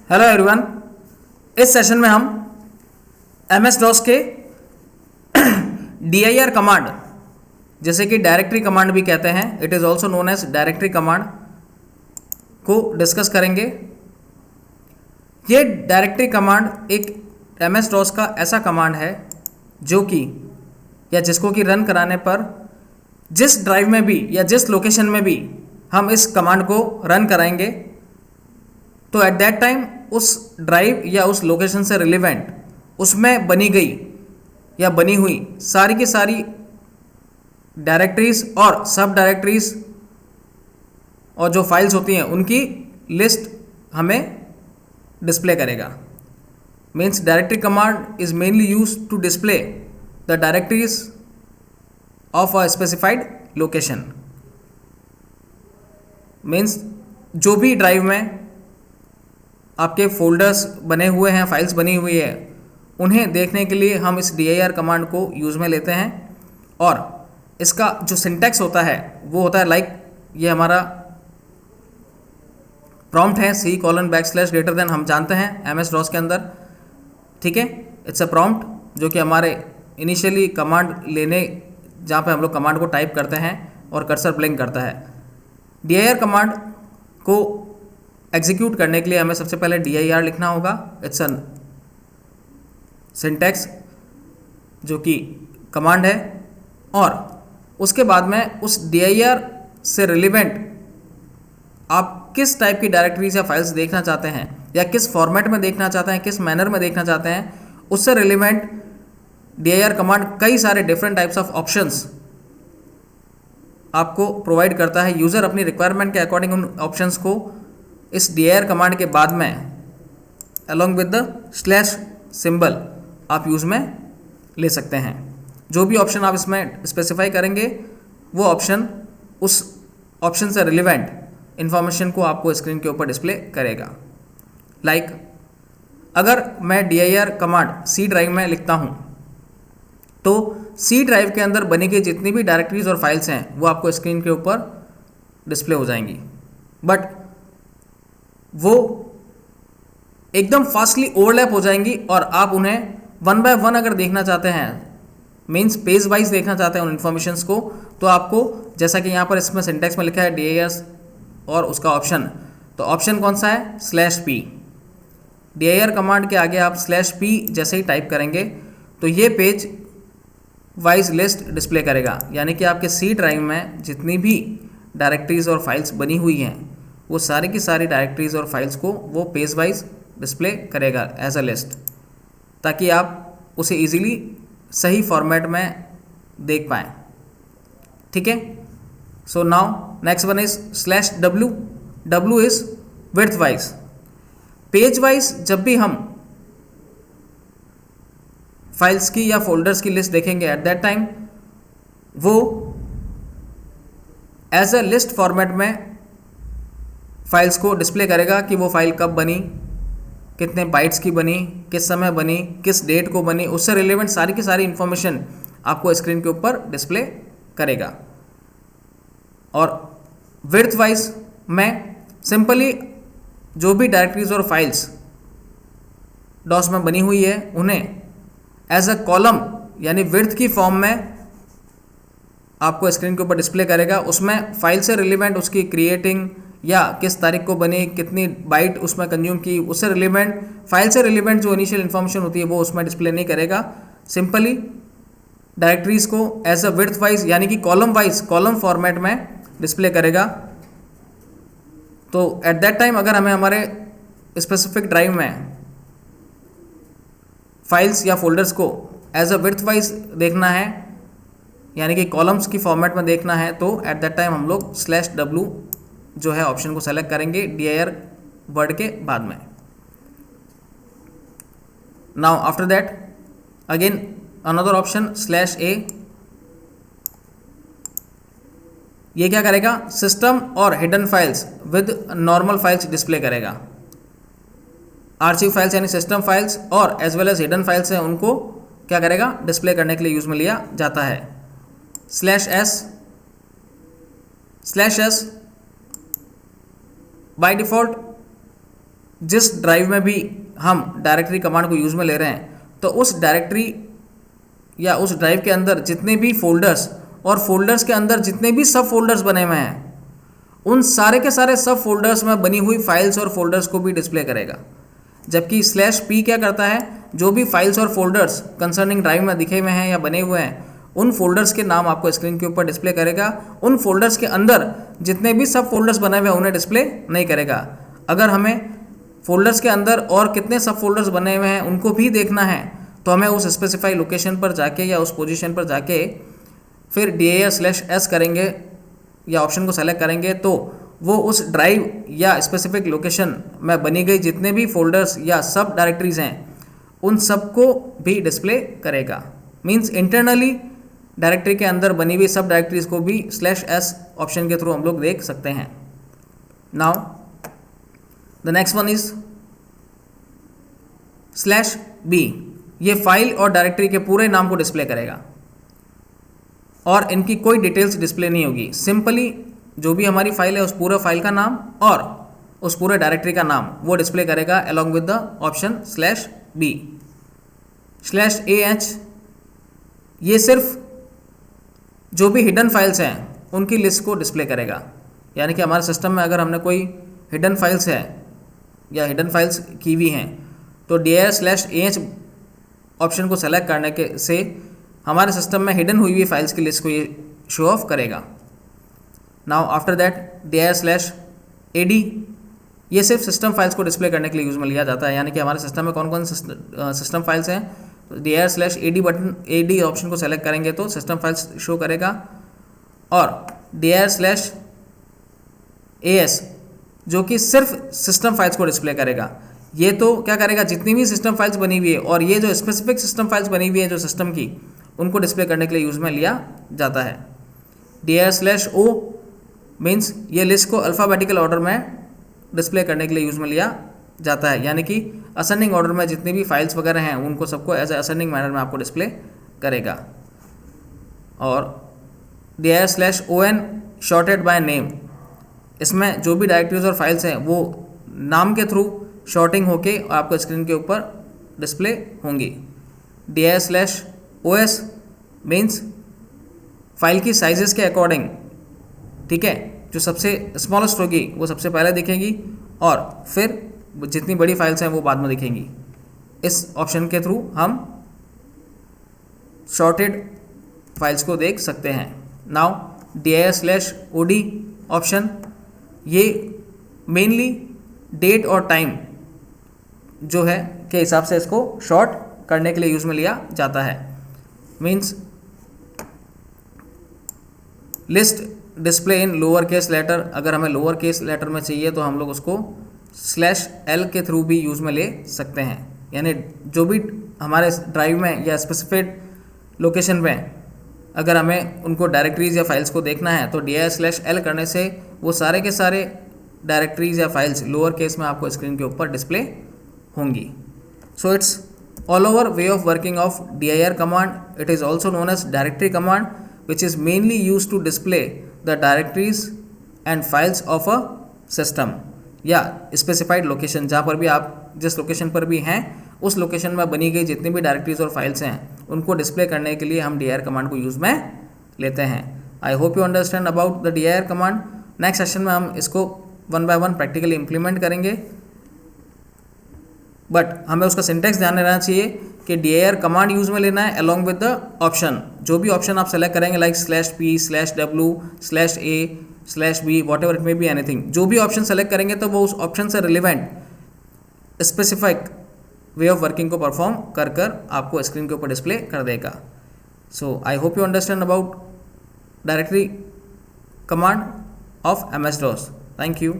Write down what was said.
Hello everyone. इस session में हम एम एस डॉस के dir कमांड, जैसे कि डायरेक्टरी कमांड भी कहते हैं, it is also known as directory command, को डिस्कस करेंगे। ये डायरेक्टरी कमांड एक एम एस डॉस का ऐसा कमांड है जो कि या जिसको कि रन कराने पर जिस ड्राइव में भी या जिस लोकेशन में भी हम इस कमांड को रन कराएंगे तो एट दैट टाइम उस ड्राइव या उस लोकेशन से रिलेवेंट उसमें बनी गई या बनी हुई सारी की सारी डायरेक्टरीज और सब डायरेक्टरीज और जो फाइल्स होती हैं उनकी लिस्ट हमें डिस्प्ले करेगा। Means directory command is mainly use to display the directories of a specified location. Means जो भी ड्राइव में आपके फोल्डर्स बने हुए हैं, फाइल्स बनी हुई है, उन्हें देखने के लिए हम इस dir कमांड को यूज़ में लेते हैं। और इसका जो सिंटैक्स होता है वो होता है लाइक ये हमारा प्रॉम्प्ट है C:\\, हम जानते हैं MS DOS के अंदर, ठीक है। इट्स अ प्रॉम्प्ट जो कि हमारे इनिशियली कमांड लेने जहाँ पे हम लोग कमांड को टाइप करते हैं और कर्सर ब्लिंक करता है। dir कमांड को एग्जीक्यूट करने के लिए हमें सबसे पहले dir लिखना होगा। इट्स अ सिंटैक्स जो कि कमांड है, और उसके बाद में उस dir से रिलेवेंट आप किस टाइप की डायरेक्टरीज या फाइल्स देखना चाहते हैं या किस फॉर्मेट में देखना चाहते हैं, किस मैनर में देखना चाहते हैं, उससे रिलेवेंट dir कमांड कई सारे डिफरेंट टाइप्स ऑफ ऑप्शंस आपको प्रोवाइड करता है। यूज़र अपनी रिक्वायरमेंट के अकॉर्डिंग उन ऑप्शंस को इस dir कमांड के बाद में along with the slash symbol आप यूज़ में ले सकते हैं। जो भी ऑप्शन आप इसमें स्पेसिफाई करेंगे वो ऑप्शन उस ऑप्शन से रिलेवेंट इंफॉर्मेशन को आपको स्क्रीन के ऊपर डिस्प्ले करेगा। लाइक अगर मैं dir कमांड C ड्राइव में लिखता हूँ तो C ड्राइव के अंदर बनी गई जितनी भी डायरेक्टरीज और फाइल्स हैं वो आपको स्क्रीन के ऊपर डिस्प्ले हो जाएंगी, बट वो एकदम फास्टली ओवरलैप हो जाएंगी और आप उन्हें वन बाय वन अगर देखना चाहते हैं, मीन्स पेज वाइज देखना चाहते हैं उन इन्फॉर्मेशंस को, तो आपको जैसा कि यहाँ पर इसमें सिंटेक्स में लिखा है dir और उसका ऑप्शन, तो ऑप्शन कौन सा है /p। dir कमांड के आगे आप /p जैसे ही टाइप करेंगे तो ये पेज वाइज लिस्ट डिस्प्ले करेगा, यानी कि आपके C ड्राइव में जितनी भी डायरेक्टरीज और फाइल्स बनी हुई हैं वो सारी की सारी डायरेक्टरीज और फाइल्स को वो पेज वाइज डिस्प्ले करेगा एज अ लिस्ट, ताकि आप उसे इजीली सही फॉर्मेट में देख पाएँ, ठीक है। So now next one is /w। w is width wise. Page wise जब भी हम फाइल्स की या फोल्डर्स की लिस्ट देखेंगे एट दैट टाइम वो एज अ लिस्ट फॉर्मेट में फाइल्स को डिस्प्ले करेगा कि वो फाइल कब बनी, कितने बाइट्स की बनी, किस समय बनी, किस डेट को बनी, उससे रिलेवेंट सारी की सारी इंफॉर्मेशन आपको स्क्रीन के ऊपर डिस्प्ले करेगा। और विड्थ वाइज में सिंपली जो भी डायरेक्टरीज और फाइल्स डॉस में बनी हुई है उन्हें एज अ कॉलम यानी विड्थ की फॉर्म में आपको स्क्रीन के ऊपर डिस्प्ले करेगा। उसमें फाइल से रिलेवेंट उसकी क्रिएटिंग या किस तारीख को बनी, कितनी बाइट उसमें कंज्यूम की, उससे रिलेवेंट फाइल से रिलेवेंट जो इनिशियल इन्फॉर्मेशन होती है वो उसमें डिस्प्ले नहीं करेगा। सिंपली डायरेक्टरीज को एज अ विड्थ वाइज यानी कि कॉलम वाइज कॉलम फॉर्मेट में डिस्प्ले करेगा। तो एट दैट टाइम अगर हमें हमारे स्पेसिफिक ड्राइव में फाइल्स या फोल्डर्स को एज अ विड्थ वाइज देखना है यानी कि कॉलम्स की फॉर्मेट में देखना है, तो एट दैट टाइम हम लोग /w जो है ऑप्शन को सेलेक्ट करेंगे dir वर्ड के बाद में। Now after that again another option /a। ये क्या करेगा, सिस्टम और hidden files with normal files display करेगा। आर्चिव फाइल्स यानी सिस्टम फाइल्स और as well as hidden files हैं उनको क्या करेगा, डिस्प्ले करने के लिए यूज में लिया जाता है। /s बाय डिफ़ॉल्ट जिस ड्राइव में भी हम डायरेक्टरी कमांड को यूज़ में ले रहे हैं तो उस डायरेक्टरी या उस ड्राइव के अंदर जितने भी फोल्डर्स और फोल्डर्स के अंदर जितने भी सब फोल्डर्स बने हुए हैं उन सारे के सारे सब फोल्डर्स में बनी हुई फाइल्स और फोल्डर्स को भी डिस्प्ले करेगा। जबकि /p क्या करता है, जो भी फाइल्स और फोल्डर्स कंसर्निंग ड्राइव में दिखे हुए हैं या बने हुए हैं उन फोल्डर्स के नाम आपको स्क्रीन के ऊपर डिस्प्ले करेगा। उन फोल्डर्स के अंदर जितने भी सब फोल्डर्स बने हुए हैं उन्हें डिस्प्ले नहीं करेगा। अगर हमें फोल्डर्स के अंदर और कितने सब फोल्डर्स बने हुए हैं उनको भी देखना है तो हमें उस स्पेसिफाई लोकेशन पर जाके या उस पोजीशन पर जाके फिर dir/s करेंगे या ऑप्शन को सेलेक्ट करेंगे तो वो उस ड्राइव या स्पेसिफिक लोकेशन में बनी गई जितने भी फोल्डर्स या सब डायरेक्टरीज हैं उन सब को भी डिस्प्ले करेगा। मींस इंटरनली डायरेक्टरी के अंदर बनी हुई सब डायरेक्टरीज को भी /s ऑप्शन के थ्रू हम लोग देख सकते हैं। Now the next one is /b। ये फाइल और डायरेक्टरी के पूरे नाम को डिस्प्ले करेगा और इनकी कोई डिटेल्स डिस्प्ले नहीं होगी। सिंपली जो भी हमारी फाइल है उस पूरा फाइल का नाम और उस पूरे डायरेक्टरी का नाम वो डिस्प्ले करेगा along with the option /b। /ah ये सिर्फ जो भी हिडन फाइल्स हैं उनकी लिस्ट को डिस्प्ले करेगा। यानी कि हमारे सिस्टम में अगर हमने कोई हिडन फाइल्स है या हिडन फाइल्स की हुई हैं तो dir/ah ऑप्शन को सेलेक्ट करने के से हमारे सिस्टम में हिडन हुई फाइल्स की लिस्ट को ये शो ऑफ करेगा। नाउ आफ्टर दैट dir/ad ये सिर्फ सिस्टम फाइल्स को डिस्प्ले करने के लिए यूज़ में लिया जाता है। यानी कि हमारे सिस्टम में कौन कौन सिस्टम फाइल्स हैं तो dir/ad बटन ad ऑप्शन को सेलेक्ट करेंगे तो सिस्टम फाइल्स शो करेगा और dir/as जो कि सिर्फ सिस्टम फाइल्स को डिस्प्ले करेगा। ये तो क्या करेगा, जितनी भी सिस्टम फाइल्स बनी हुई है और ये जो स्पेसिफिक सिस्टम फाइल्स बनी हुई है जो सिस्टम की उनको डिस्प्ले करने के लिए यूज़ में लिया जाता है। dir/o मीन्स ये लिस्ट को अल्फ़ाबेटिकल ऑर्डर में डिस्प्ले करने के लिए यूज़ में लिया जाता है। यानी कि असेंडिंग ऑर्डर में जितनी भी फाइल्स वगैरह हैं उनको सबको एज ए असेंडिंग मैनर में आपको डिस्प्ले करेगा। और dir/on शॉर्टेड बाय नेम, इसमें जो भी डायरेक्टरीज और फाइल्स हैं वो नाम के थ्रू शॉर्टिंग होके आपको स्क्रीन के ऊपर डिस्प्ले होंगी। dir/os मीन्स फाइल की साइजेस के अकॉर्डिंग, ठीक है, जो सबसे स्मॉलेस्ट होगी वो सबसे पहले दिखेगी और फिर जितनी बड़ी फाइल्स हैं वो बाद में दिखेंगी। इस ऑप्शन के थ्रू हम शॉर्टेड फाइल्स को देख सकते हैं। नाउ dir/od ऑप्शन ये मेनली डेट और टाइम जो है के हिसाब से इसको शॉर्ट करने के लिए यूज़ में लिया जाता है। Means list display in lower case letter, अगर हमें लोअर केस लेटर में चाहिए तो हम लोग उसको /l के थ्रू भी यूज़ में ले सकते हैं। यानी जो भी हमारे ड्राइव में या स्पेसिफिक लोकेशन में अगर हमें उनको डायरेक्टरीज या फाइल्स को देखना है तो dir/l करने से वो सारे के सारे डायरेक्टरीज या फाइल्स लोअर केस में आपको स्क्रीन के ऊपर डिस्प्ले होंगी। So it's all over way of working of dir command. It is also known as directory command which is mainly used to display the directories and files of a system या specified location, जहाँ पर भी आप जिस location पर भी हैं उस लोकेशन में बनी गई जितनी भी डायरेक्टरीज और फाइल्स हैं उनको डिस्प्ले करने के लिए हम dir कमांड को यूज़ में लेते हैं। आई hope you understand about the dir command. Next session में हम इसको 1 by 1 प्रैक्टिकली इम्प्लीमेंट करेंगे, बट हमें उसका सिंटेक्स ध्यान में रहना चाहिए कि dir कमांड यूज़ में लेना है अलॉन्ग विद द ऑप्शन। जो भी ऑप्शन आप सेलेक्ट करेंगे like /p /w /a /b what ever it may be anything, जो भी ऑप्शन सेलेक्ट करेंगे तो वो उस ऑप्शन से relevant specific way of working को परफॉर्म कर कर आपको स्क्रीन के ऊपर डिस्प्ले कर देगा। So I hope you understand about directory command of MS-DOS। Thank you.